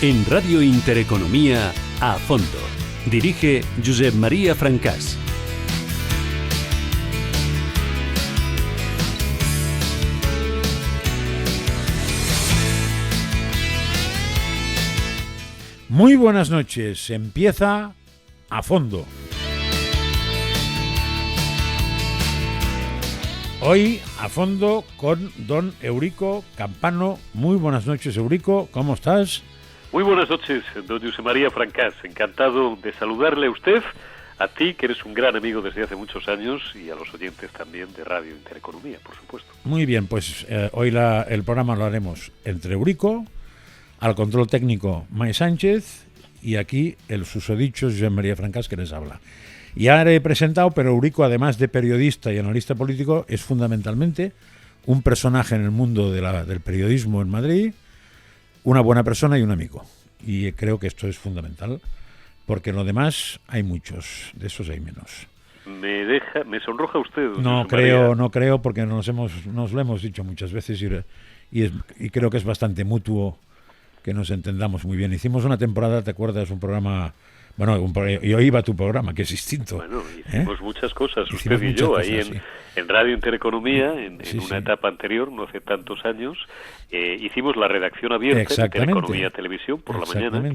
En Radio Intereconomía, A Fondo. Dirige Josep María Francàs. Muy buenas noches. Empieza A Fondo. Hoy A Fondo con don Eurico Campano. Muy buenas noches, Eurico. ¿Cómo estás? Muy buenas noches, don Josep María Francàs. Encantado de saludarle a usted, a ti, que eres un gran amigo desde hace muchos años, y a los oyentes también de Radio Intereconomía, por supuesto. Muy bien, pues hoy el programa lo haremos entre Eurico, al control técnico May Sánchez, y aquí el susodicho Josep María Francàs, que les habla. Ya he presentado, pero Eurico, además de periodista y analista político, es fundamentalmente un personaje en el mundo del periodismo en Madrid, una buena persona y un amigo. Y creo que esto es fundamental, porque en lo demás hay muchos, de esos hay menos. Me sonroja usted. No creo, porque nos lo hemos dicho muchas veces y creo que es bastante mutuo que nos entendamos muy bien. Hicimos una temporada, ¿te acuerdas? Un programa... Bueno, yo iba a tu programa, que es distinto. Bueno, hicimos muchas cosas, usted y yo, ahí en Radio Intereconomía, en una etapa anterior, no hace tantos años, hicimos la redacción abierta de Intereconomía Televisión por la mañana.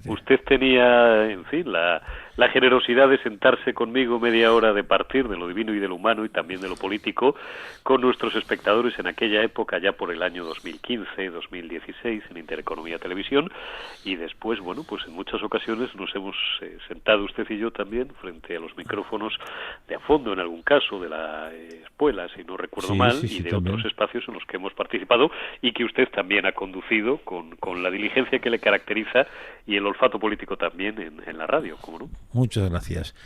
Usted tenía, en fin, la generosidad de sentarse conmigo media hora, de partir de lo divino y de lo humano y también de lo político con nuestros espectadores en aquella época, ya por el año 2015, 2016, en Intereconomía Televisión, y después, bueno, pues en muchas ocasiones nos hemos sentado usted y yo también frente a los micrófonos de A Fondo, en algún caso, de la escuela, si no recuerdo mal, y de también otros espacios en los que hemos participado y que usted también ha conducido con la diligencia que le caracteriza y el olfato político también en la radio, ¿cómo no? Muchas gracias.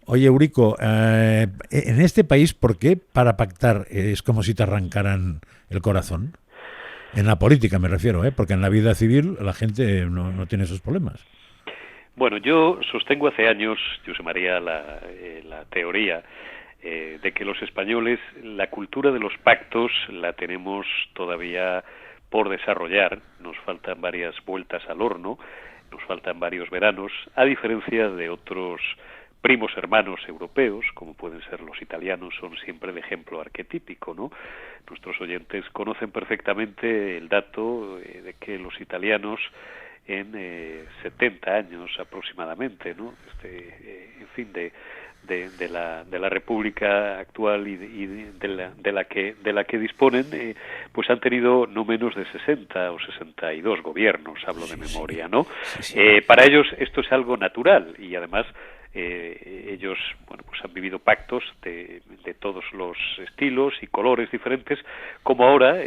Oye, Eurico, en este país, ¿por qué para pactar es como si te arrancaran el corazón? En la política me refiero, porque en la vida civil la gente no tiene esos problemas. Bueno, yo sostengo hace años, Josep María, la teoría de que los españoles, la cultura de los pactos la tenemos todavía por desarrollar. Nos faltan varias vueltas al horno, nos faltan varios veranos, a diferencia de otros primos hermanos europeos, como pueden ser los italianos, son siempre el ejemplo arquetípico, ¿no? Nuestros oyentes conocen perfectamente el dato de que los italianos en 70 años aproximadamente, ¿no? En fin, de la República actual y de la que disponen, pues han tenido no menos de 60 o 62 gobiernos, hablo de memoria, ¿no? Para ellos esto es algo natural y además ellos, bueno, pues han vivido pactos de todos los estilos y colores diferentes, como ahora,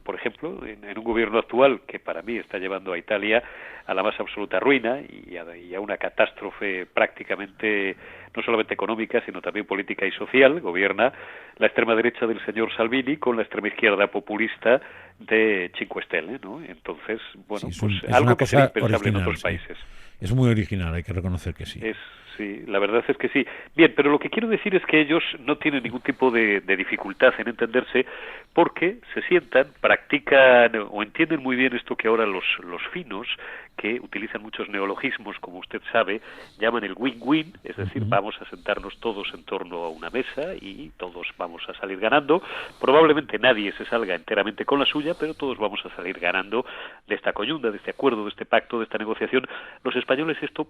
por ejemplo, en un gobierno actual que para mí está llevando a Italia a la más absoluta ruina y a una catástrofe prácticamente no solamente económica, sino también política y social. Gobierna la extrema derecha del señor Salvini con la extrema izquierda populista de Cinque Stelle, ¿no? Entonces, bueno, pues algo que sería impensable en otros países. Es muy original, hay que reconocer que sí. Sí, la verdad es que sí. Bien, pero lo que quiero decir es que ellos no tienen ningún tipo de dificultad en entenderse porque se sientan, practican o entienden muy bien esto que ahora los finos, que utilizan muchos neologismos, como usted sabe, llaman el win-win, es decir, vamos a sentarnos todos en torno a una mesa y todos vamos a salir ganando. Probablemente nadie se salga enteramente con la suya, pero todos vamos a salir ganando de esta coyunda, de este acuerdo, de este pacto, de esta negociación. Los españoles esto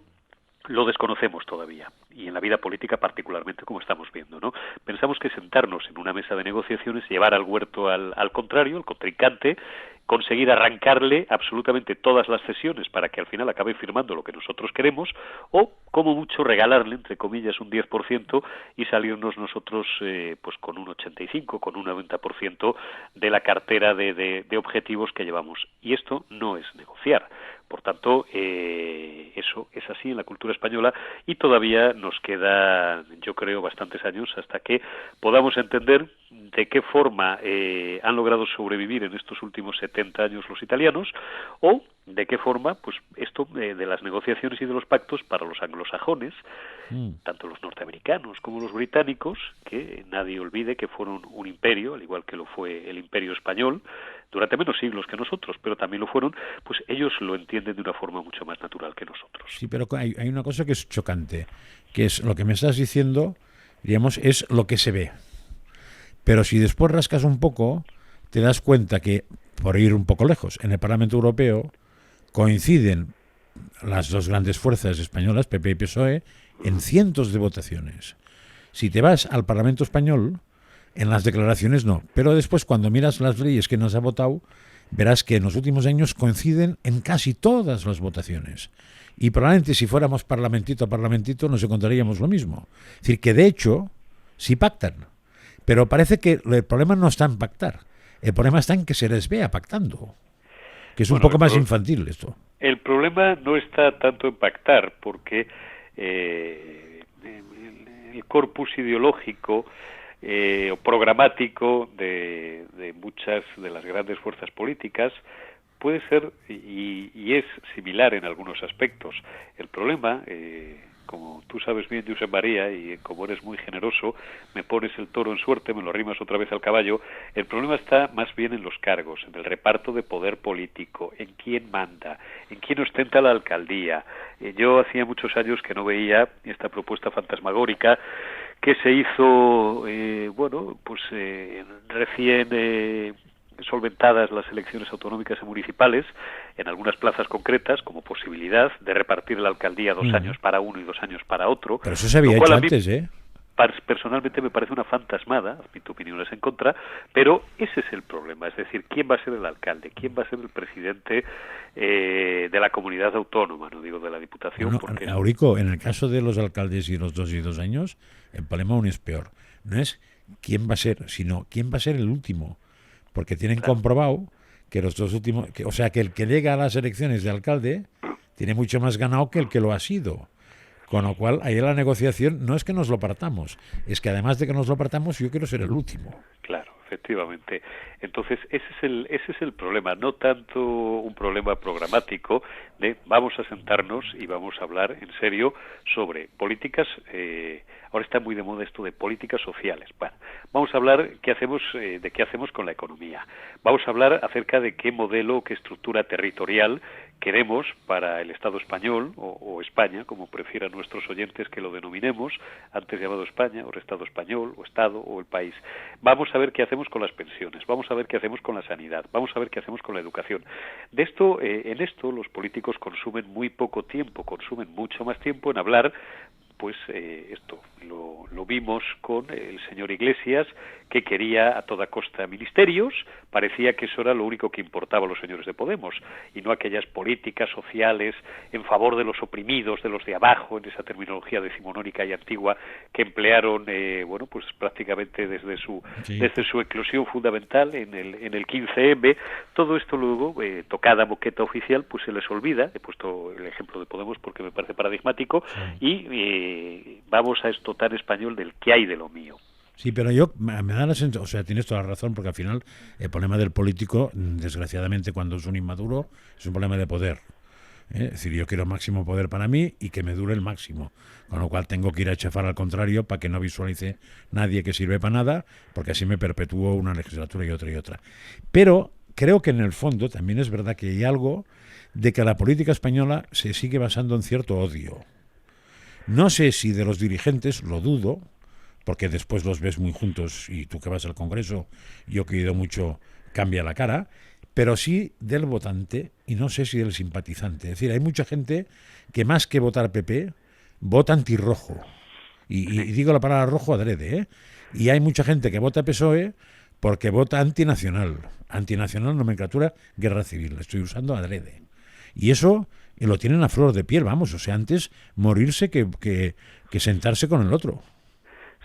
lo desconocemos todavía, y en la vida política particularmente, como estamos viendo, ¿no? Pensamos que sentarnos en una mesa de negociaciones, llevar al huerto al contrario, al contrincante, conseguir arrancarle absolutamente todas las cesiones para que al final acabe firmando lo que nosotros queremos, o como mucho regalarle, entre comillas, un 10% y salirnos nosotros pues con un 85%, con un 90% de la cartera de objetivos que llevamos. Y esto no es negociar. Por tanto, eso es así en la cultura española y todavía nos queda, yo creo, bastantes años hasta que podamos entender de qué forma han logrado sobrevivir en estos últimos 70 años los italianos o de qué forma, pues esto de las negociaciones y de los pactos para los anglosajones, tanto los norteamericanos como los británicos, que nadie olvide que fueron un imperio, al igual que lo fue el Imperio Español, durante menos siglos que nosotros, pero también lo fueron, pues ellos lo entienden de una forma mucho más natural que nosotros. Sí, pero hay una cosa que es chocante, que es lo que me estás diciendo, digamos, es lo que se ve. Pero si después rascas un poco, te das cuenta que, por ir un poco lejos, en el Parlamento Europeo coinciden las dos grandes fuerzas españolas, PP y PSOE, en cientos de votaciones. Si te vas al Parlamento español, en las declaraciones no, pero después cuando miras las leyes que nos ha votado, verás que en los últimos años coinciden en casi todas las votaciones. Y probablemente si fuéramos parlamentito a parlamentito nos encontraríamos lo mismo. Es decir, que de hecho sí pactan, pero parece que el problema no está en pactar, el problema está en que se les vea pactando, que es un poco más infantil esto. El problema no está tanto en pactar, porque el corpus ideológico o programático de muchas de las grandes fuerzas políticas puede ser y es similar en algunos aspectos. El problema, como tú sabes bien, Josep María, y como eres muy generoso, me pones el toro en suerte, me lo arrimas otra vez al caballo. El problema está más bien en los cargos, en el reparto de poder político, en quién manda, en quién ostenta la alcaldía. Yo hacía muchos años que no veía esta propuesta fantasmagórica que se hizo, recién solventadas las elecciones autonómicas y municipales en algunas plazas concretas como posibilidad de repartir la alcaldía 2 años para uno y 2 años para otro. Pero eso se había hecho antes, Personalmente me parece una fantasmada, mi opinión es en contra, pero ese es el problema, es decir, ¿quién va a ser el alcalde? ¿Quién va a ser el presidente de la comunidad autónoma? No digo de la Diputación. Bueno, porque Aurico, en el caso de los alcaldes y los 2 y 2 años, el problema aún es peor. No es quién va a ser, sino quién va a ser el último. Porque tienen comprobado que los 2 últimos, o sea, que el que llega a las elecciones de alcalde tiene mucho más ganado que el que lo ha sido. Con lo cual, ahí la negociación no es que nos lo partamos, es que además de que nos lo partamos, yo quiero ser el último. Claro, efectivamente. Entonces, ese es el problema, no tanto un problema programático de vamos a sentarnos y vamos a hablar en serio sobre políticas. Ahora está muy de moda esto de políticas sociales. Bueno, vamos a hablar de qué hacemos con la economía. Vamos a hablar acerca de qué modelo, qué estructura territorial queremos para el Estado español o España, como prefieran nuestros oyentes que lo denominemos, antes llamado España, o Estado español, o Estado, o el país. Vamos a ver qué hacemos con las pensiones, vamos a ver qué hacemos con la sanidad, vamos a ver qué hacemos con la educación. De esto, en esto los políticos consumen muy poco tiempo, consumen mucho más tiempo en hablar. Pues esto lo vimos con el señor Iglesias, que quería a toda costa ministerios. Parecía que eso era lo único que importaba a los señores de Podemos, y no aquellas políticas sociales en favor de los oprimidos, de los de abajo, en esa terminología decimonónica y antigua que emplearon, pues prácticamente desde su eclosión fundamental en el 15M. Todo esto luego, tocada moqueta oficial, pues se les olvida. He puesto el ejemplo de Podemos porque me parece paradigmático, y vamos a esto tan español del que hay de lo mío. Sí, pero me da la sensación, o sea, tienes toda la razón, porque al final el problema del político, desgraciadamente cuando es un inmaduro, es un problema de poder. Es decir, yo quiero máximo poder para mí y que me dure el máximo, con lo cual tengo que ir a chafar al contrario para que no visualice nadie que sirve para nada, porque así me perpetúo una legislatura y otra y otra. Pero creo que en el fondo también es verdad que hay algo de que la política española se sigue basando en cierto odio. No sé si de los dirigentes, lo dudo, porque después los ves muy juntos, y tú que vas al Congreso, yo que he ido mucho, cambia la cara, pero sí del votante, y no sé si del simpatizante. Es decir, hay mucha gente que más que votar PP, vota antirrojo. Y digo la palabra rojo adrede, ¿eh? Y hay mucha gente que vota PSOE porque vota antinacional. Antinacional, nomenclatura, guerra civil. Estoy usando adrede. Y eso lo tienen a flor de piel, vamos. O sea, antes morirse que sentarse con el otro.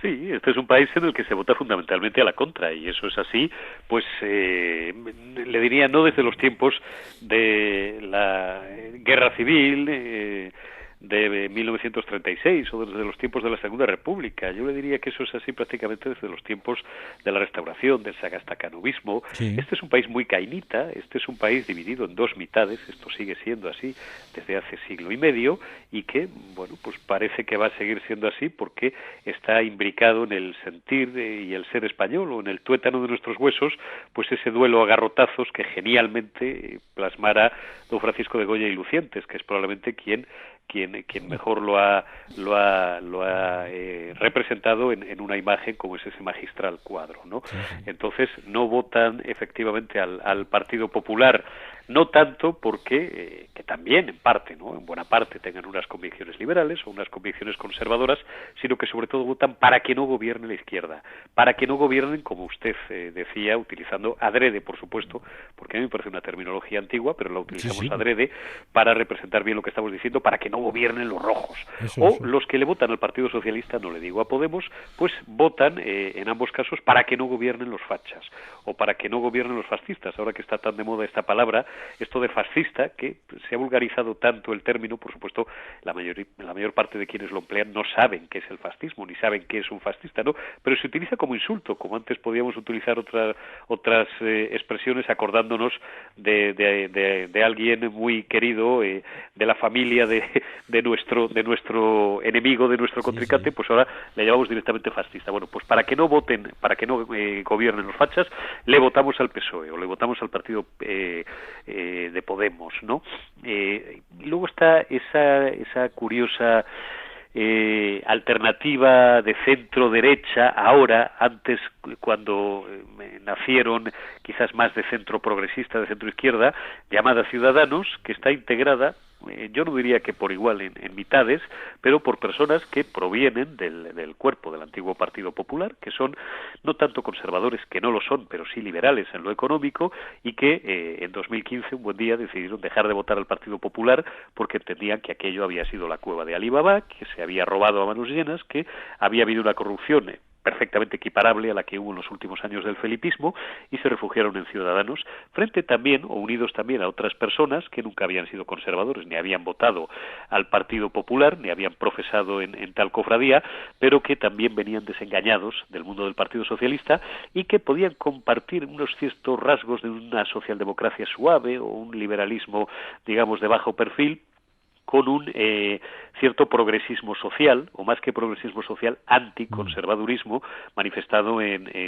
Sí, este es un país en el que se vota fundamentalmente a la contra, y eso es así, pues le diría no desde los tiempos de la guerra civil, de 1936 o desde los tiempos de la Segunda República. Yo le diría que eso es así prácticamente desde los tiempos de la Restauración, del sagastacanovismo. Sí. Este es un país muy cainita, este es un país dividido en dos mitades, esto sigue siendo así desde hace siglo y medio, y que, bueno, pues parece que va a seguir siendo así porque está imbricado en el sentir y el ser español, o en el tuétano de nuestros huesos, pues ese duelo a garrotazos que genialmente plasmara don Francisco de Goya y Lucientes, que es probablemente quien mejor lo ha representado en una imagen como es ese magistral cuadro, ¿no? Sí. Entonces no votan efectivamente al Partido Popular, no tanto porque que también en parte, ¿no?, en buena parte tengan unas convicciones liberales o unas convicciones conservadoras, sino que sobre todo votan para que no gobierne la izquierda, para que no gobiernen, como usted decía, utilizando adrede, por supuesto, porque a mí me parece una terminología antigua, pero la utilizamos adrede para representar bien lo que estamos diciendo, para que no gobiernen los rojos. Eso. Los que le votan al Partido Socialista, no le digo a Podemos, pues votan en ambos casos para que no gobiernen los fachas, o para que no gobiernen los fascistas. Ahora que está tan de moda esta palabra, esto de fascista, que se ha vulgarizado tanto el término, por supuesto, la mayor parte de quienes lo emplean no saben qué es el fascismo, ni saben qué es un fascista, ¿no? Pero se utiliza como insulto, como antes podíamos utilizar otras expresiones acordándonos de alguien muy querido, de la familia de nuestro enemigo, de nuestro contrincante, pues ahora le llamamos directamente fascista. Bueno, pues para que no voten, para que no gobiernen los fachas, le votamos al PSOE o le votamos al partido de Podemos, ¿no? Luego está esa curiosa alternativa de centro-derecha ahora, antes cuando nacieron quizás más de centro progresista, de centro-izquierda, llamada Ciudadanos, que está integrada, yo no diría que por igual en mitades, pero por personas que provienen del cuerpo del antiguo Partido Popular, que son no tanto conservadores, que no lo son, pero sí liberales en lo económico, y que en 2015, un buen día, decidieron dejar de votar al Partido Popular porque entendían que aquello había sido la cueva de Alibaba, que se había robado a manos llenas, que había habido una corrupción perfectamente equiparable a la que hubo en los últimos años del felipismo, y se refugiaron en Ciudadanos, frente también, o unidos también a otras personas que nunca habían sido conservadores, ni habían votado al Partido Popular, ni habían profesado en tal cofradía, pero que también venían desengañados del mundo del Partido Socialista y que podían compartir unos ciertos rasgos de una socialdemocracia suave o un liberalismo, digamos, de bajo perfil, con un cierto progresismo social, o más que progresismo social, anticonservadurismo, manifestado en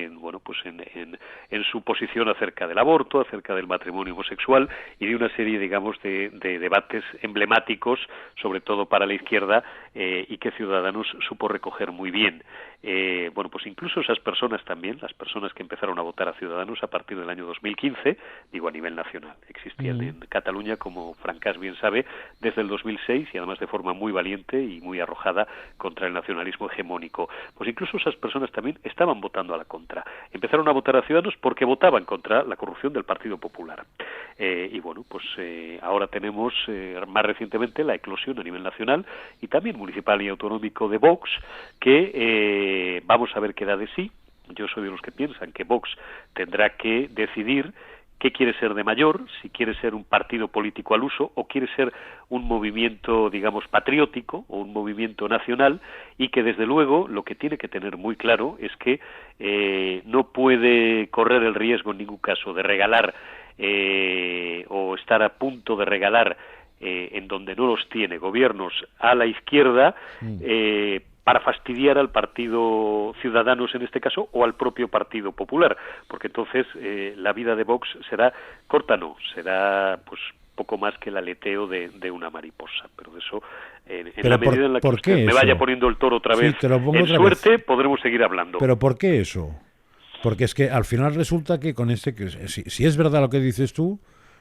su posición acerca del aborto, acerca del matrimonio homosexual y de una serie, digamos, de debates emblemáticos, sobre todo para la izquierda, y que Ciudadanos supo recoger muy bien. Pues incluso esas personas también, las personas que empezaron a votar a Ciudadanos a partir del año 2015, digo a nivel nacional, existían en Cataluña, como Francás bien sabe, desde el 2006, y además de forma muy valiente y muy arrojada contra el nacionalismo hegemónico. Pues incluso esas personas también estaban votando a la contra. Empezaron a votar a Ciudadanos porque votaban contra la corrupción del Partido Popular. Ahora tenemos más recientemente la eclosión a nivel nacional y también municipal y autonómico de Vox, que vamos a ver qué da de sí. Yo soy de los que piensan que Vox tendrá que decidir qué quiere ser de mayor, si quiere ser un partido político al uso o quiere ser un movimiento, digamos, patriótico o un movimiento nacional, y que desde luego lo que tiene que tener muy claro es que no puede correr el riesgo en ningún caso de regalar o estar a punto de regalar en donde no los tiene gobiernos a la izquierda, para fastidiar al Partido Ciudadanos en este caso, o al propio Partido Popular, porque entonces la vida de Vox será corta, será pues poco más que el aleteo de una mariposa. Pero de eso, en la medida en la que usted me vaya poniendo el toro otra vez, en suerte, podremos seguir hablando. ¿Pero por qué eso? Porque es que al final resulta que con si es verdad lo que dices tú,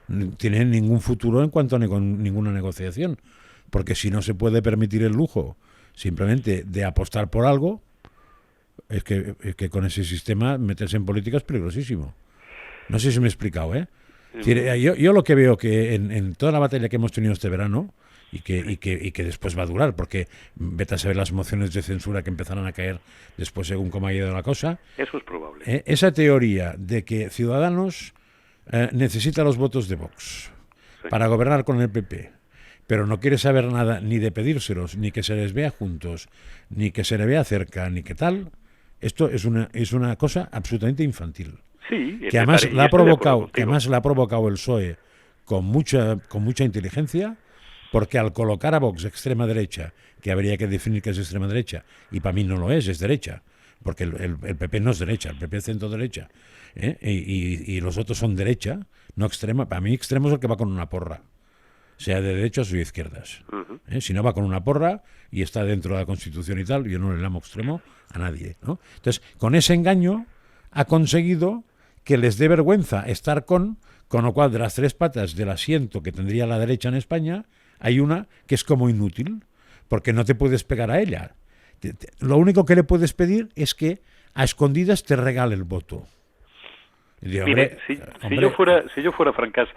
no tiene ningún futuro en cuanto a ninguna negociación, porque si no se puede permitir el lujo simplemente de apostar por algo, es que con ese sistema meterse en política es peligrosísimo. No sé si me he explicado, ¿eh? Yo lo que veo que en toda la batalla que hemos tenido este verano, y que después va a durar, porque vete a saber las mociones de censura que empezarán a caer después según cómo ha ido la cosa. Eso es probable. Esa teoría de que Ciudadanos necesita los votos de Vox para gobernar con el PP, pero no quiere saber nada ni de pedírselos, ni que se les vea juntos, ni que se les vea cerca, ni que tal. Esto es una cosa absolutamente infantil. Sí, que además la ha provocado el PSOE con mucha inteligencia, porque al colocar a Vox extrema derecha, que habría que definir qué es extrema derecha, y para mí no lo es derecha, porque el PP no es derecha, el PP es centro derecha, y los otros son derecha, no extrema. Para mí extremo es el que va con una porra, sea de derechas o de izquierdas. Si no va con una porra y está dentro de la Constitución y tal, yo no le llamo extremo a nadie, ¿no? Entonces, con ese engaño ha conseguido que les dé vergüenza estar con lo cual de las tres patas del asiento que tendría la derecha en España, hay una que es como inútil, porque no te puedes pegar a ella. Lo único que le puedes pedir es que a escondidas te regale el voto. Digo, mire, si yo fuera Francás,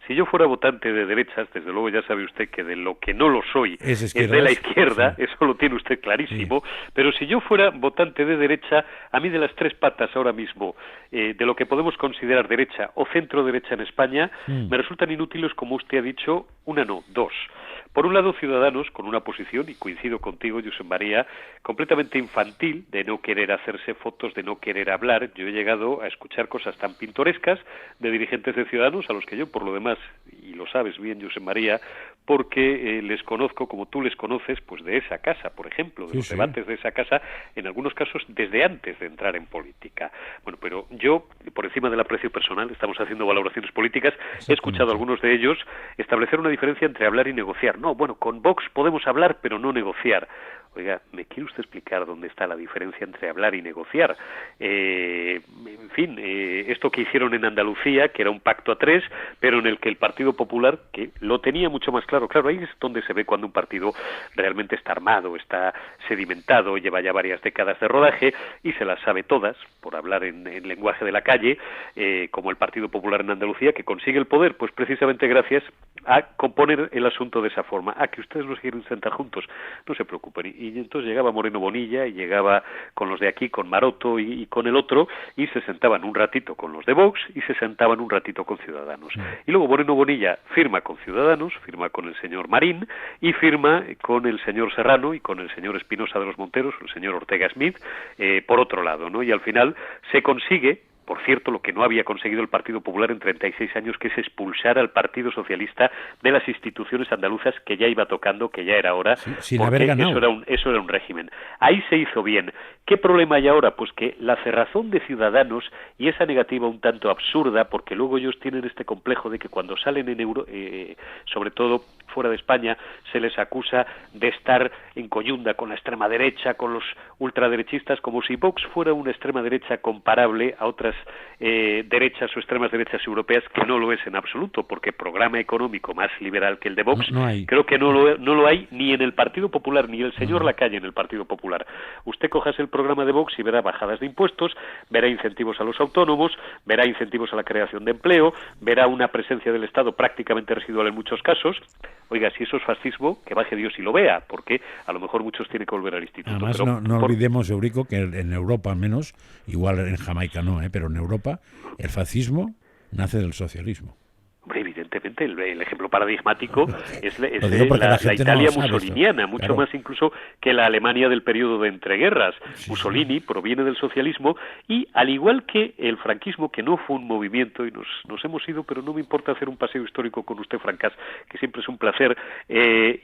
si yo fuera votante de derechas, desde luego ya sabe usted que de lo que no lo soy es de la izquierda, sí. Eso lo tiene usted clarísimo, sí. Pero si yo fuera votante de derecha, a mí de las tres patas ahora mismo, de lo que podemos considerar derecha o centro derecha en España, me resultan inútiles, como usted ha dicho, una no, dos. Por un lado, Ciudadanos, con una posición, y coincido contigo, Josep María, completamente infantil, de no querer hacerse fotos, de no querer hablar. Yo he llegado a escuchar cosas tan pintorescas de dirigentes de Ciudadanos, a los que yo, por lo demás, y lo sabes bien, Josep María, porque les conozco, como tú les conoces, pues de esa casa, por ejemplo, de los debates de esa casa, en algunos casos desde antes de entrar en política. Bueno, pero yo, por encima del aprecio personal, estamos haciendo valoraciones políticas, he escuchado a algunos de ellos establecer una diferencia entre hablar y negociar. No, bueno, con Vox podemos hablar, pero no negociar. Oiga, ¿me quiere usted explicar dónde está la diferencia entre hablar y negociar? En fin, esto que hicieron en Andalucía, que era un pacto a tres, pero en el que el Partido Popular, que lo tenía mucho más claro, ahí es donde se ve cuando un partido realmente está armado, está sedimentado, lleva ya varias décadas de rodaje y se las sabe todas, por hablar en lenguaje de la calle, como el Partido Popular en Andalucía, que consigue el poder, pues precisamente gracias a componer el asunto de esa forma. Que ustedes no se quieren sentar juntos, no se preocupen. Y entonces llegaba Moreno Bonilla y llegaba con los de aquí, con Maroto y con el otro, y se sentaban un ratito con los de Vox y se sentaban un ratito con Ciudadanos. Y luego Moreno Bonilla firma con Ciudadanos, firma con el señor Marín y firma con el señor Serrano y con el señor Espinosa de los Monteros, el señor Ortega Smith, por otro lado, ¿no? Y al final se consigue, por cierto, lo que no había conseguido el Partido Popular en 36 años, que es expulsar al Partido Socialista de las instituciones andaluzas, que ya iba tocando, que ya era hora, sin haber ganado. Eso era un régimen. Ahí se hizo bien. ¿Qué problema hay ahora? Pues que la cerrazón de Ciudadanos y esa negativa un tanto absurda, porque luego ellos tienen este complejo de que cuando salen en sobre todo fuera de España, se les acusa de estar en coyunda con la extrema derecha, con los ultraderechistas, como si Vox fuera una extrema derecha comparable a otras derechas o extremas derechas europeas, que no lo es en absoluto, porque programa económico más liberal que el de Vox, no hay. Creo que no lo hay ni en el Partido Popular, ni el señor Lacalle en el Partido Popular. Usted cojas el programa de Vox y verá bajadas de impuestos, verá incentivos a los autónomos, verá incentivos a la creación de empleo, verá una presencia del Estado prácticamente residual en muchos casos. Oiga, si eso es fascismo, que baje Dios y lo vea, porque a lo mejor muchos tienen que volver al instituto. Además, pero no olvidemos, Eurico, que en Europa al menos, igual en Jamaica no, pero en Europa el fascismo nace del socialismo. Hombre, evidentemente, el ejemplo paradigmático es la Italia mussoliniana, mucho claro. Más incluso que la Alemania del periodo de entreguerras. Mussolini proviene del socialismo y, al igual que el franquismo, que no fue un movimiento, y nos hemos ido, pero no me importa hacer un paseo histórico con usted, Francás, que siempre es un placer,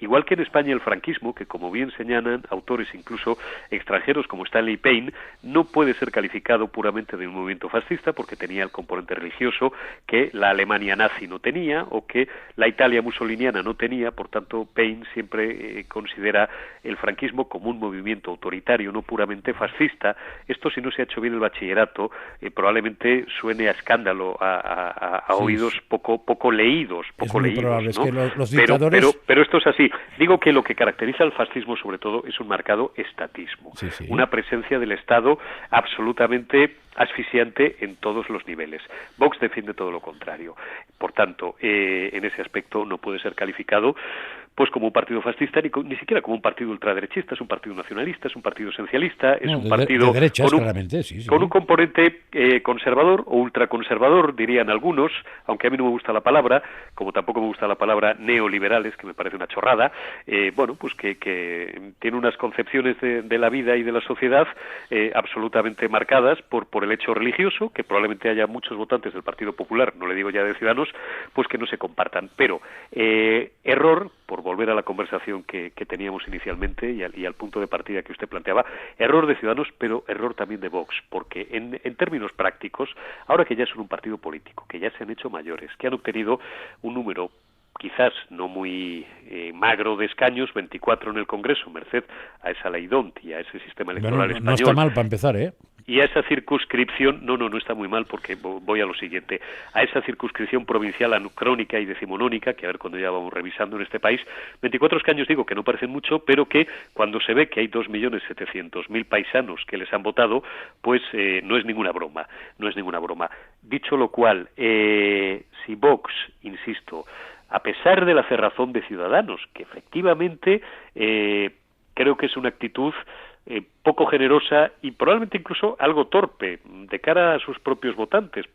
igual que en España el franquismo, que como bien señalan autores incluso extranjeros como Stanley Payne, no puede ser calificado puramente de un movimiento fascista, porque tenía el componente religioso que la Alemania nazi no tenía, o que la Italia mussoliniana no tenía. Por tanto, Payne siempre considera el franquismo como un movimiento autoritario, no puramente fascista. Esto, si no se ha hecho bien el bachillerato, probablemente suene a escándalo a oídos poco leídos, ¿no? Es que los dictadores... pero esto es así. Digo que lo que caracteriza al fascismo, sobre todo, es un marcado estatismo, una presencia del Estado absolutamente asfixiante en todos los niveles. Vox defiende todo lo contrario. Por tanto, en ese aspecto no puede ser calificado pues como un partido fascista, ni siquiera como un partido ultraderechista. Es un partido nacionalista, es un partido esencialista, es un partido de derechas, claramente, sí. Con un componente conservador o ultraconservador, dirían algunos, aunque a mí no me gusta la palabra, como tampoco me gusta la palabra neoliberales, que me parece una chorrada. Bueno, pues que tiene unas concepciones de la vida y de la sociedad absolutamente marcadas por el hecho religioso, que probablemente haya muchos votantes del Partido Popular, no le digo ya de Ciudadanos, pues que no se compartan. Pero error, por volver a la conversación que teníamos inicialmente y al punto de partida que usted planteaba, error de Ciudadanos, pero error también de Vox, porque en términos prácticos, ahora que ya son un partido político, que ya se han hecho mayores, que han obtenido un número quizás no muy magro de escaños, 24 en el Congreso, merced a esa ley D'Hondt y a ese sistema electoral español. No está mal para empezar, ¿eh? Y a esa circunscripción, no está muy mal, porque voy a lo siguiente, a esa circunscripción provincial anacrónica y decimonónica, que a ver cuando ya vamos revisando en este país, 24 escaños digo que no parecen mucho, pero que cuando se ve que hay 2.700.000 paisanos que les han votado, pues no es ninguna broma. Dicho lo cual, si Vox, insisto, a pesar de la cerrazón de Ciudadanos, que efectivamente creo que es una actitud poco generosa y probablemente incluso algo torpe de cara a sus propios votantes,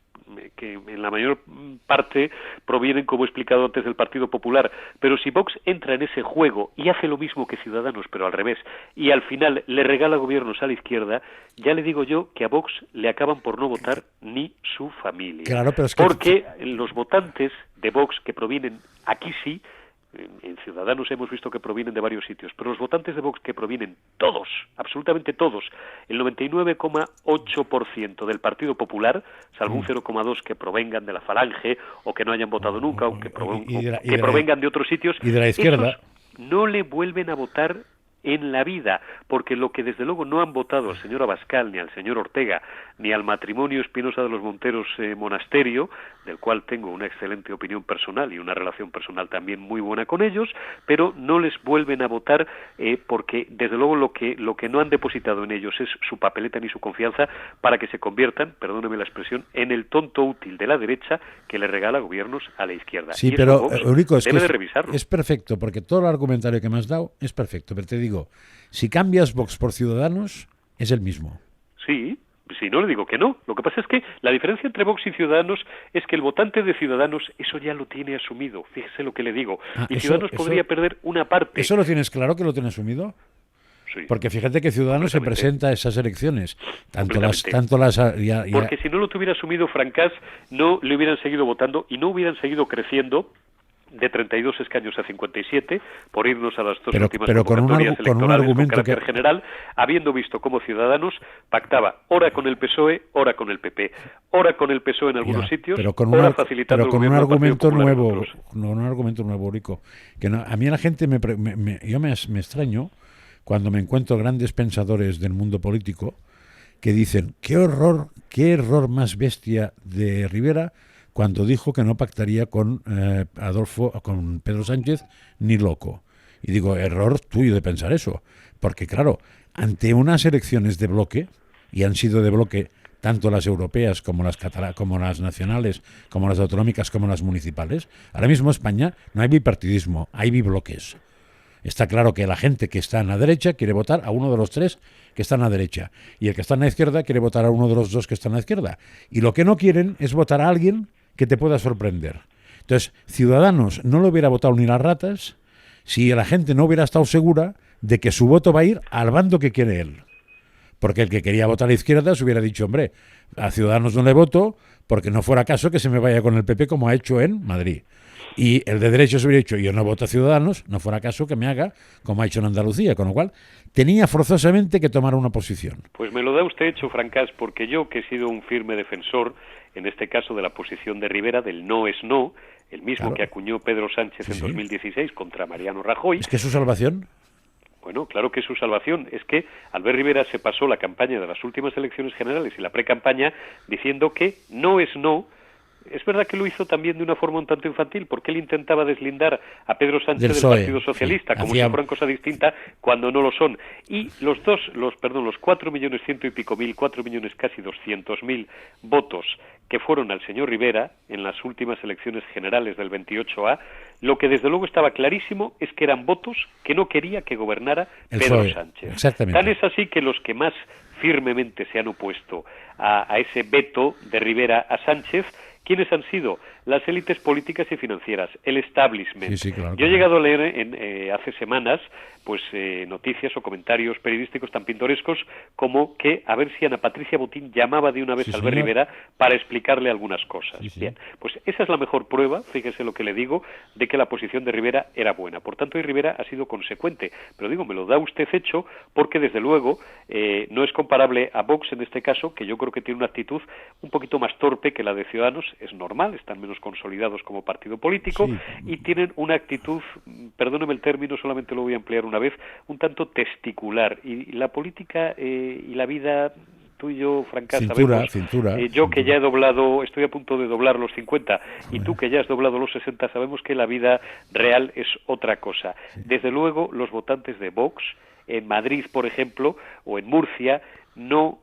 que en la mayor parte provienen, como he explicado antes, del Partido Popular. Pero si Vox entra en ese juego y hace lo mismo que Ciudadanos, pero al revés, y al final le regala gobiernos a la izquierda, ya le digo yo que a Vox le acaban por no votar ni su familia. Claro, pero es que... Porque los votantes de Vox que provienen, aquí sí, en Ciudadanos hemos visto que provienen de varios sitios, pero los votantes de Vox que provienen todos, absolutamente todos, el 99,8% del Partido Popular, salvo un 0,2 que provengan de la Falange o que no hayan votado nunca, o que provengan de otros sitios, y de la izquierda, no le vuelven a votar en la vida, porque lo que desde luego no han votado al señor Abascal, ni al señor Ortega, ni al matrimonio Espinosa de los Monteros Monasterio, del cual tengo una excelente opinión personal y una relación personal también muy buena con ellos, pero no les vuelven a votar porque desde luego lo que no han depositado en ellos es su papeleta ni su confianza para que se conviertan, perdóneme la expresión, en el tonto útil de la derecha que le regala gobiernos a la izquierda. Sí, pero Eurico, debe de revisarlo. Es perfecto, porque todo el argumentario que me has dado es perfecto, pero te digo, si cambias Vox por Ciudadanos, es el mismo. Sí, no le digo que no. Lo que pasa es que la diferencia entre Vox y Ciudadanos es que el votante de Ciudadanos eso ya lo tiene asumido. Fíjese lo que le digo. Y Ciudadanos podría perder una parte. ¿Eso lo tienes claro que lo tiene asumido? Sí. Porque fíjate que Ciudadanos se presenta a esas elecciones. Porque si no lo tuviera asumido Francás, no le hubieran seguido votando y no hubieran seguido creciendo de 32 escaños a 57, por irnos a las dos últimas convocatorias electorales con carácter general, habiendo visto cómo Ciudadanos pactaba ora con el PSOE, ora con el PP, ora con el PSOE en algunos sitios, ora facilitando el gobierno del Partido Popular en otros. Un argumento nuevo, Rico. Que no, a mí la gente me extraño cuando me encuentro grandes pensadores del mundo político que dicen, qué error más bestia de Rivera cuando dijo que no pactaría con con Pedro Sánchez ni loco. Y digo, error tuyo de pensar eso, porque claro, ante unas elecciones de bloque, y han sido de bloque tanto las europeas como las como las nacionales, como las autonómicas, como las municipales, ahora mismo en España no hay bipartidismo, hay bibloques. Está claro que la gente que está en la derecha quiere votar a uno de los tres que está en la derecha, y el que está en la izquierda quiere votar a uno de los dos que está en la izquierda. Y lo que no quieren es votar a alguien que te pueda sorprender. Entonces, Ciudadanos no lo hubiera votado ni las ratas si la gente no hubiera estado segura de que su voto va a ir al bando que quiere él. Porque el que quería votar a la izquierda se hubiera dicho, hombre, a Ciudadanos no le voto porque no fuera caso que se me vaya con el PP como ha hecho en Madrid. Y el de derecha se hubiera dicho, yo no voto a Ciudadanos, no fuera caso que me haga como ha hecho en Andalucía, con lo cual tenía forzosamente que tomar una posición. Pues me lo da usted hecho, Francás, porque yo, que he sido un firme defensor, en este caso de la posición de Rivera, del no es no, el mismo que acuñó Pedro Sánchez en 2016 contra Mariano Rajoy. ¿Es que es su salvación? Bueno, claro que es su salvación. Es que Albert Rivera se pasó la campaña de las últimas elecciones generales y la precampaña diciendo que no es no, Es verdad que lo hizo también de una forma un tanto infantil, porque él intentaba deslindar a Pedro Sánchez del PSOE, Partido Socialista, sí, como si fueran cosa distinta, cuando no lo son. Y los 4.100.000 y pico mil, 4.000.000 casi 200.000 votos que fueron al señor Rivera en las últimas elecciones generales del 28A, lo que desde luego estaba clarísimo es que eran votos que no quería que gobernara Pedro Sánchez. Exactamente. Tan es así que los que más firmemente se han opuesto a ese veto de Rivera a Sánchez, ¿quiénes han sido? Las élites políticas y financieras, el establishment. Sí, claro, Yo he llegado a leer hace semanas noticias o comentarios periodísticos tan pintorescos como que a ver si Ana Patricia Botín llamaba de una vez a Albert Rivera para explicarle algunas cosas. Sí. Bien, pues esa es la mejor prueba, fíjese lo que le digo, de que la posición de Rivera era buena. Por tanto, y Rivera ha sido consecuente. Pero digo, me lo da usted hecho porque desde luego no es comparable a Vox en este caso, que yo creo que tiene una actitud un poquito más torpe que la de Ciudadanos. Es normal, están menos consolidados como partido político y tienen una actitud, perdóneme el término, solamente lo voy a emplear una vez, un tanto testicular. Y la política y la vida, tú y yo, Francás, cintura, yo que ya he doblado, estoy a punto de doblar los 50, y tú que ya has doblado los 60, sabemos que la vida real es otra cosa. Desde luego, los votantes de Vox, en Madrid, por ejemplo, o en Murcia, no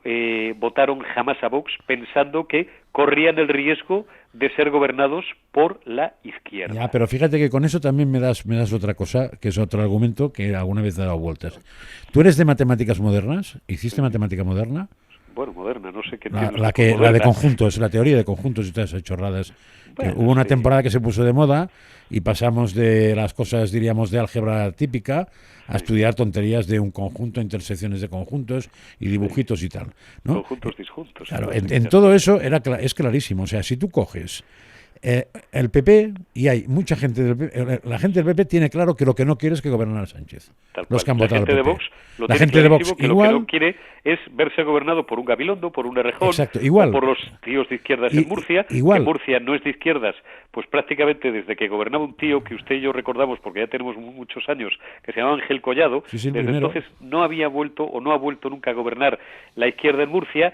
votaron jamás a Vox pensando que corrían el riesgo de ser gobernados por la izquierda. Ya, pero fíjate que con eso también me das otra cosa, que es otro argumento que alguna vez he dado vueltas. ¿Tú eres de matemáticas modernas? ¿Hiciste matemática moderna? Bueno, moderna, no sé qué la de conjuntos, la teoría de conjuntos y todas esas chorradas. Bueno, hubo una temporada que se puso de moda y pasamos de las cosas, diríamos, de álgebra típica a estudiar tonterías de un conjunto, intersecciones de conjuntos y dibujitos y tal, ¿no? Conjuntos disjuntos. Claro, en todo eso es clarísimo. O sea, si tú coges el PP, y hay mucha gente del PP, la gente del PP tiene claro que lo que no quiere es que gobernara Sánchez. Los que han votado al PP. La gente de Vox que igual, lo que no quiere es verse gobernado por un Gabilondo, por un Errejón, exacto, igual, o por los tíos de izquierdas en Murcia, igual. que Murcia no es de izquierdas, pues prácticamente desde que gobernaba un tío que usted y yo recordamos, porque ya tenemos muchos años, que se llamaba Ángel Collado, desde entonces no había vuelto o no ha vuelto nunca a gobernar la izquierda en Murcia.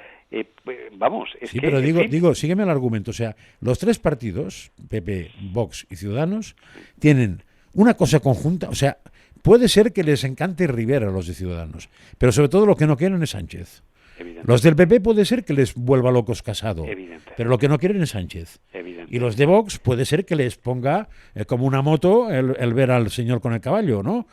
Pero digo, sígueme el argumento. O sea, los tres partidos, PP, Vox y Ciudadanos, tienen una cosa conjunta. O sea, puede ser que les encante Rivera a los de Ciudadanos, pero sobre todo lo que no quieren es Sánchez. Los del PP puede ser que les vuelva locos Casado, pero lo que no quieren es Sánchez. Y los de Vox puede ser que les ponga como una moto el ver al señor con el caballo, ¿no?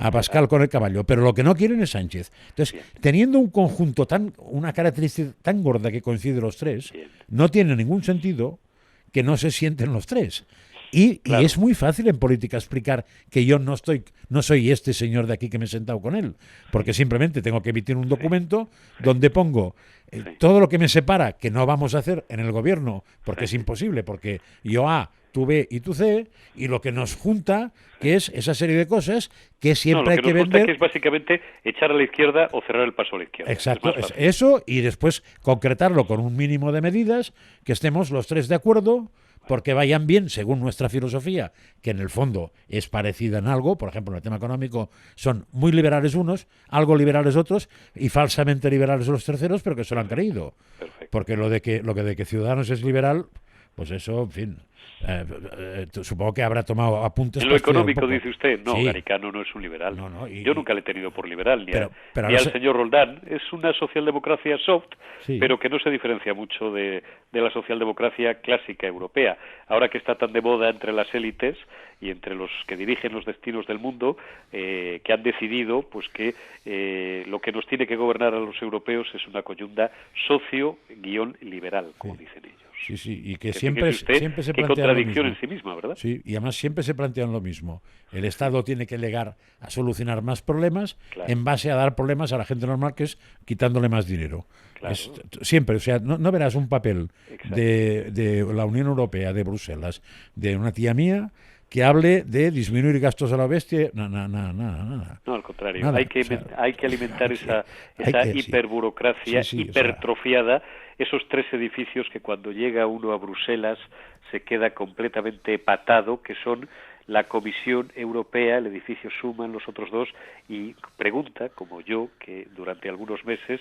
A Pascal con el caballo, pero lo que no quieren es Sánchez. Entonces, teniendo un conjunto una característica tan gorda que coincide los tres, no tiene ningún sentido que no se sienten los tres. Y es muy fácil en política explicar que yo no soy este señor de aquí que me he sentado con él, porque simplemente tengo que emitir un documento donde pongo todo lo que me separa, que no vamos a hacer en el gobierno, porque es imposible, porque yo A, tú B y tú C, y lo que nos junta, que es esa serie de cosas que siempre hay que vender. Que es básicamente echar a la izquierda o cerrar el paso a la izquierda. Exacto, es eso, y después concretarlo con un mínimo de medidas, que estemos los tres de acuerdo, porque vayan bien según nuestra filosofía, que en el fondo es parecida en algo. Por ejemplo, en el tema económico son muy liberales unos, algo liberales otros y falsamente liberales los terceros, pero que se lo han creído. Perfecto. Porque lo de que Ciudadanos es liberal, pues eso, en fin, supongo que habrá tomado apuntes. En lo económico, dice usted, no, sí. Garicano no es un liberal. No, yo nunca le he tenido por liberal, ni pero al señor Roldán. Es una socialdemocracia soft, sí, pero que no se diferencia mucho de la socialdemocracia clásica europea. Ahora que está tan de moda entre las élites y entre los que dirigen los destinos del mundo, que han decidido pues que lo que nos tiene que gobernar a los europeos es una coyunda socio-liberal, como dicen ellos. Sí, y que siempre se plantean contradicción en sí misma, ¿verdad? Sí, y además siempre se plantean lo mismo. El Estado tiene que llegar a solucionar más problemas en base a dar problemas a la gente normal, que es quitándole más dinero. Siempre, o sea, no verás un papel de la Unión Europea, de Bruselas, de una tía mía, que hable de disminuir gastos a la bestia. Nada. No, al contrario. Hay que alimentar esa hiperburocracia hipertrofiada, esos tres edificios que cuando llega uno a Bruselas se queda completamente patado, que son la Comisión Europea, el edificio Schuman, los otros dos, y pregunta, como yo, que durante algunos meses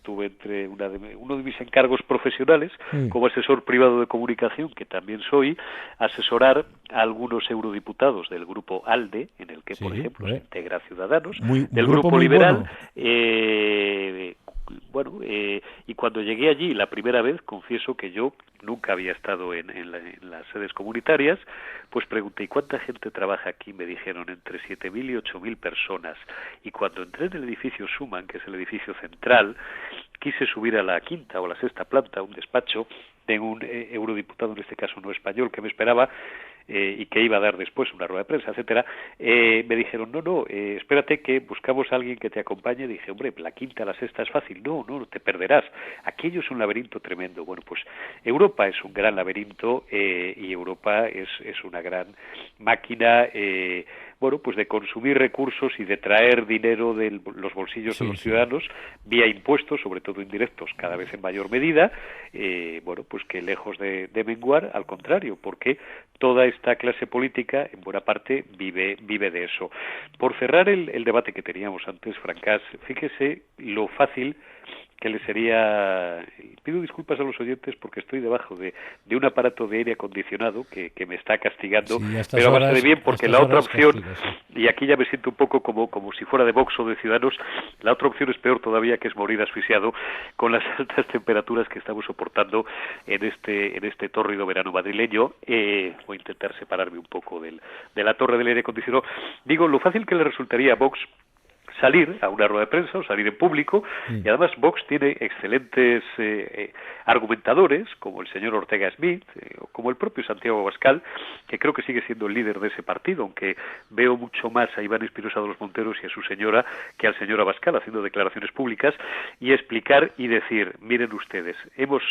tuve entre uno de mis encargos profesionales, como asesor privado de comunicación, que también soy, asesorar a algunos eurodiputados del grupo ALDE, en el que, por ejemplo, se integra Ciudadanos, del grupo liberal, y cuando llegué allí la primera vez, confieso que yo nunca había estado en las sedes comunitarias, pues pregunté, ¿y cuánta gente trabaja aquí? Me dijeron entre 7.000 y 8.000 personas. Y cuando entré en el edificio Schuman, que es el edificio central, quise subir a la quinta o la sexta planta, un despacho de un eurodiputado, en este caso no español, que me esperaba, y que iba a dar después una rueda de prensa, etcétera. Me dijeron, espérate que buscamos a alguien que te acompañe. Dije, hombre, la quinta, la sexta es fácil. No, te perderás. Aquello es un laberinto tremendo. Bueno, pues Europa es un gran laberinto, y Europa es una gran máquina, pues de consumir recursos y de traer dinero de los bolsillos de los ciudadanos vía impuestos, sobre todo indirectos, cada vez en mayor medida, pues que lejos de menguar, al contrario, porque toda esta clase política, en buena parte, vive de eso. Por cerrar el debate que teníamos antes, Francás, fíjese lo fácil que le sería... Pido disculpas a los oyentes porque estoy debajo de un aparato de aire acondicionado que me está castigando, pero a base de bien, porque la otra opción, y aquí ya me siento un poco como si fuera de Vox o de Ciudadanos, la otra opción es peor todavía, que es morir asfixiado con las altas temperaturas que estamos soportando en este tórrido verano madrileño. Voy a intentar separarme un poco de la torre del aire acondicionado. Digo, lo fácil que le resultaría a Vox salir a una rueda de prensa o salir en público, y además Vox tiene excelentes argumentadores, como el señor Ortega Smith, o como el propio Santiago Abascal, que creo que sigue siendo el líder de ese partido, aunque veo mucho más a Iván Espinosa de los Monteros y a su señora que al señor Abascal haciendo declaraciones públicas y explicar y decir, miren ustedes, hemos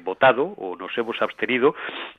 votado o nos hemos abstenido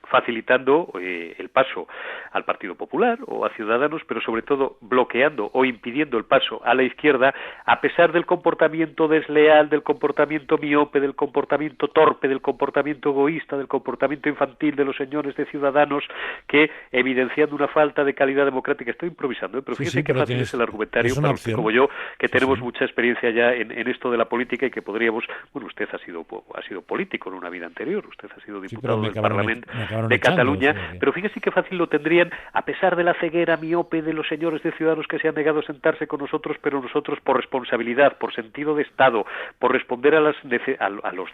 facilitando el paso al Partido Popular o a Ciudadanos, pero sobre todo bloqueando o impidiendo el paso a la izquierda, a pesar del comportamiento desleal, del comportamiento miope, del comportamiento torpe, del comportamiento egoísta, del comportamiento infantil de los señores de Ciudadanos, que evidenciando una falta de calidad democrática, estoy improvisando, pero fíjese que fácil es el argumentario para usted como yo, que tenemos mucha experiencia ya en esto de la política y que podríamos, usted ha sido político en una vida anterior, usted ha sido diputado del Parlamento de Cataluña, pero fíjese qué fácil lo tendrían, a pesar de la ceguera miope de los señores de Ciudadanos que se han negado a sentarse con nosotros, pero nosotros por responsabilidad, por sentido de Estado, por responder a los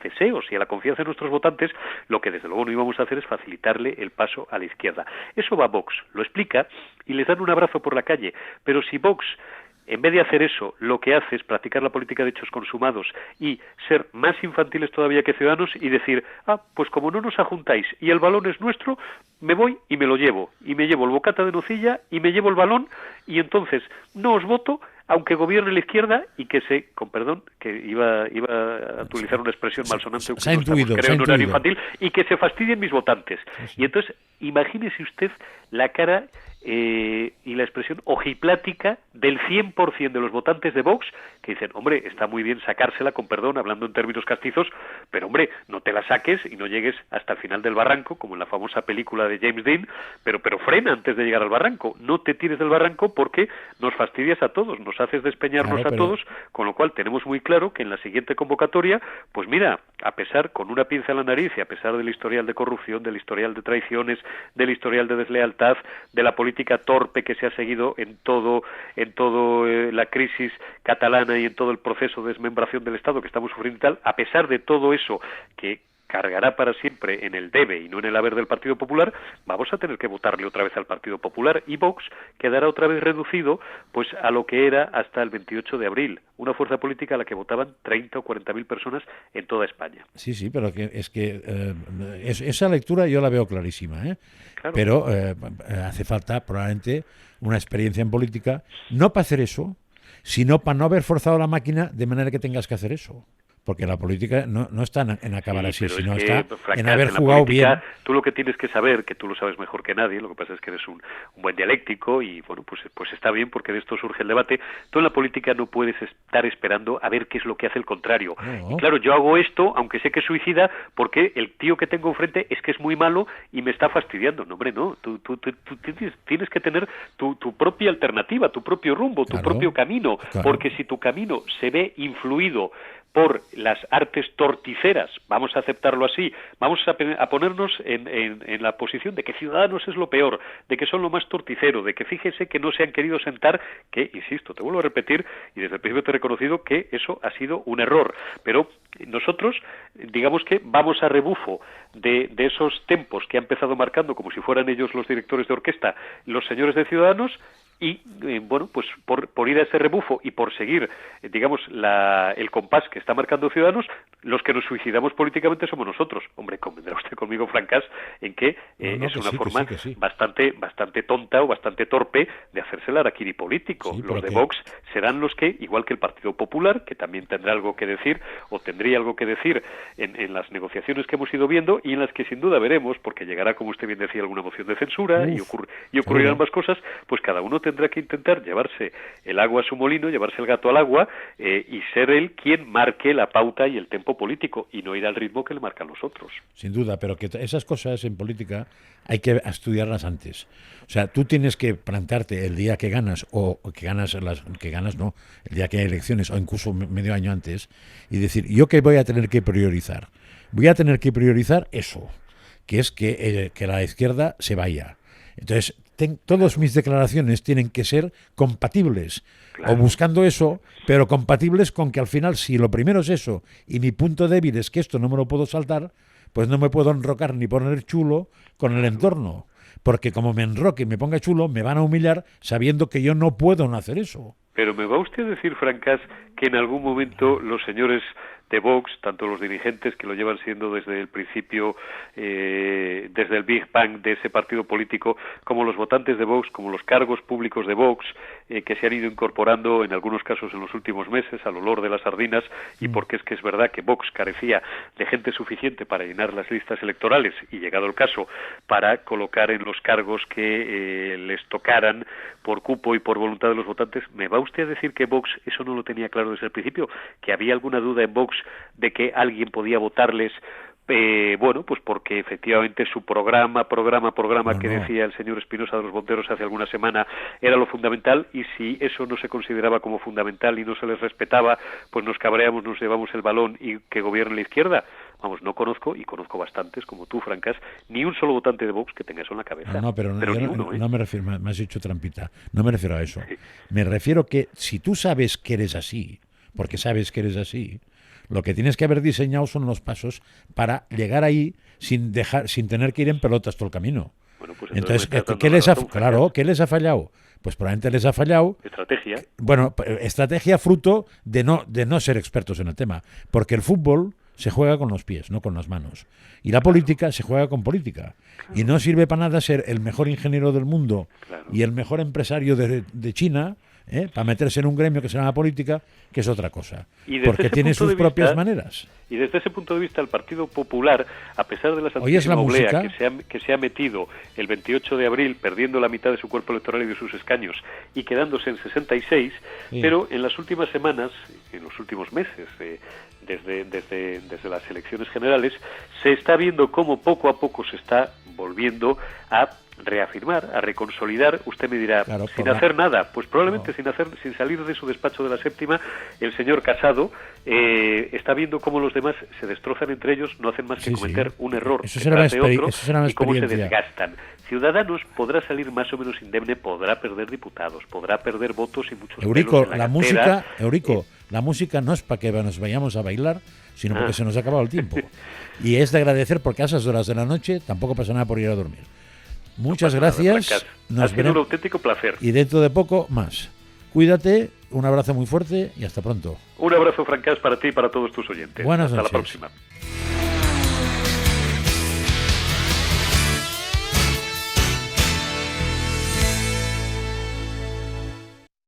deseos y a la confianza de nuestros votantes, lo que desde luego no íbamos a hacer es facilitarle el paso a la izquierda. Eso va Vox, lo explica y les dan un abrazo por la calle, pero si Vox, en vez de hacer eso, lo que hace es practicar la política de hechos consumados y ser más infantiles todavía que Ciudadanos y decir, pues como no nos ajuntáis y el balón es nuestro, me voy y me lo llevo, y me llevo el bocata de nocilla y me llevo el balón, y entonces no os voto, aunque gobierne la izquierda, y que con perdón, que iba a utilizar una expresión malsonante, creo en horario infantil, y que se fastidien mis votantes. Y entonces, imagínese usted la cara y la expresión ojiplática del 100% de los votantes de Vox, que dicen, hombre, está muy bien sacársela, con perdón, hablando en términos castizos, pero hombre, no te la saques y no llegues hasta el final del barranco, como en la famosa película de James Dean, pero frena antes de llegar al barranco, no te tires del barranco porque nos fastidias a todos, nos haces despeñarnos a todos, con lo cual tenemos muy claro que en la siguiente convocatoria, pues mira, a pesar, con una pinza en la nariz y a pesar del historial de corrupción, del historial de traiciones, del historial de deslealtad, de la política torpe que se ha seguido en todo la crisis catalana y en todo el proceso de desmembración del Estado que estamos sufriendo y tal, a pesar de todo eso que cargará para siempre en el debe y no en el haber del Partido Popular, vamos a tener que votarle otra vez al Partido Popular, y Vox quedará otra vez reducido pues a lo que era hasta el 28 de abril, una fuerza política a la que votaban 30 o 40.000 personas en toda España. Sí, pero esa lectura yo la veo clarísima, Claro. Pero hace falta probablemente una experiencia en política, no para hacer eso, sino para no haber forzado la máquina de manera que tengas que hacer eso. Porque la política no está en acabar así, sino está en haber jugado bien. Tú lo que tienes que saber, que tú lo sabes mejor que nadie, lo que pasa es que eres un buen dialéctico y bueno, pues está bien porque de esto surge el debate. Tú en la política no puedes estar esperando a ver qué es lo que hace el contrario. No. Y claro, yo hago esto, aunque sé que es suicida, porque el tío que tengo enfrente es que es muy malo y me está fastidiando. No, hombre, no. Tú tienes que tener tu propia alternativa, tu propio rumbo, tu propio camino, porque si tu camino se ve influido por las artes torticeras, vamos a aceptarlo así, vamos a ponernos en la posición de que Ciudadanos es lo peor, de que son lo más torticero, de que fíjese que no se han querido sentar, que, insisto, te vuelvo a repetir, y desde el principio te he reconocido que eso ha sido un error, pero nosotros, digamos que vamos a rebufo de esos tempos que ha empezado marcando, como si fueran ellos los directores de orquesta, los señores de Ciudadanos, y bueno, pues por ir a ese rebufo y por seguir, digamos, el compás que está marcando Ciudadanos, los que nos suicidamos políticamente somos nosotros. Hombre, convendrá usted conmigo, Francás, en que es una forma bastante tonta o bastante torpe de hacerse el harakiri político. Sí, los de Vox serán los que, igual que el Partido Popular, que también tendrá algo que decir, o tendría algo que decir en las negociaciones que hemos ido viendo, y en las que sin duda veremos, porque llegará, como usted bien decía, alguna moción de censura, y ocurrirán más cosas, pues cada uno tendrá que intentar llevarse el agua a su molino, llevarse el gato al agua, y ser él quien marque la pauta y el tempo político, y no ir al ritmo que le marcan los otros. Sin duda, pero que esas cosas en política hay que estudiarlas antes. O sea, tú tienes que plantarte el día que ganas, o el día que hay elecciones, o incluso medio año antes, y decir, ¿yo qué voy a tener que priorizar? Voy a tener que priorizar eso, que es que la izquierda se vaya. Entonces, todas mis declaraciones tienen que ser compatibles, claro, o buscando eso, pero compatibles con que al final, si lo primero es eso, y mi punto débil es que esto no me lo puedo saltar, pues no me puedo enrocar ni poner chulo con el entorno, porque como me enroque y me ponga chulo, me van a humillar sabiendo que yo no puedo no hacer eso. Pero me va usted a decir, Francás, que en algún momento los señores de Vox, tanto los dirigentes que lo llevan siendo desde el principio, desde el Big Bang de ese partido político, como los votantes de Vox, como los cargos públicos de Vox, que se han ido incorporando en algunos casos en los últimos meses al olor de las sardinas, y porque es que es verdad que Vox carecía de gente suficiente para llenar las listas electorales y, llegado el caso, para colocar en los cargos que les tocaran por cupo y por voluntad de los votantes. ¿Me va usted a decir que Vox eso no lo tenía claro desde el principio? ¿Que había alguna duda en Vox de que alguien podía votarles, bueno, pues porque efectivamente su programa que decía el señor Espinosa de los Monteros hace alguna semana era lo fundamental, y si eso no se consideraba como fundamental y no se les respetaba, pues nos cabreamos, nos llevamos el balón y que gobierne la izquierda? Vamos, no conozco, y conozco bastantes, como tú, Francás, ni un solo votante de Vox que tenga eso en la cabeza. No me refiero, me has dicho trampita, no me refiero a eso. Sí. Me refiero que si tú sabes que eres así, porque sabes que eres así, lo que tienes que haber diseñado son los pasos para llegar ahí sin tener que ir en pelotas todo el camino. Bueno, pues entonces, ¿qué les ha fallado? Pues probablemente les ha fallado estrategia. Bueno, estrategia fruto de no ser expertos en el tema, porque el fútbol se juega con los pies, no con las manos. Y la política se juega con política. Claro. Y no sirve para nada ser el mejor ingeniero del mundo, claro, y el mejor empresario de China, para meterse en un gremio que se llama política, que es otra cosa. Porque tiene sus propias maneras. Y desde ese punto de vista, el Partido Popular, a pesar de la santísima oblea que se ha metido el 28 de abril, perdiendo la mitad de su cuerpo electoral y de sus escaños, y quedándose en 66, sí, pero en las últimas semanas, en los últimos meses, desde las elecciones generales, se está viendo cómo poco a poco se está volviendo a reafirmar, a reconsolidar. Usted me dirá, claro, sin hacer nada, pues probablemente sin salir de su despacho de la séptima, el señor Casado está viendo cómo los demás se destrozan entre ellos, no hacen más que cometer un error detrás de otro, y cómo se desgastan. Ciudadanos podrá salir más o menos indemne, podrá perder diputados, podrá perder votos y muchos Eurico, la música no es para que nos vayamos a bailar, sino porque se nos ha acabado el tiempo. Y es de agradecer, porque a esas horas de la noche tampoco pasa nada por ir a dormir. Muchas gracias. Ha sido un auténtico placer. Y dentro de poco más. Cuídate, un abrazo muy fuerte y hasta pronto. Un abrazo, Francás, para ti y para todos tus oyentes. Buenas noches. Hasta la próxima.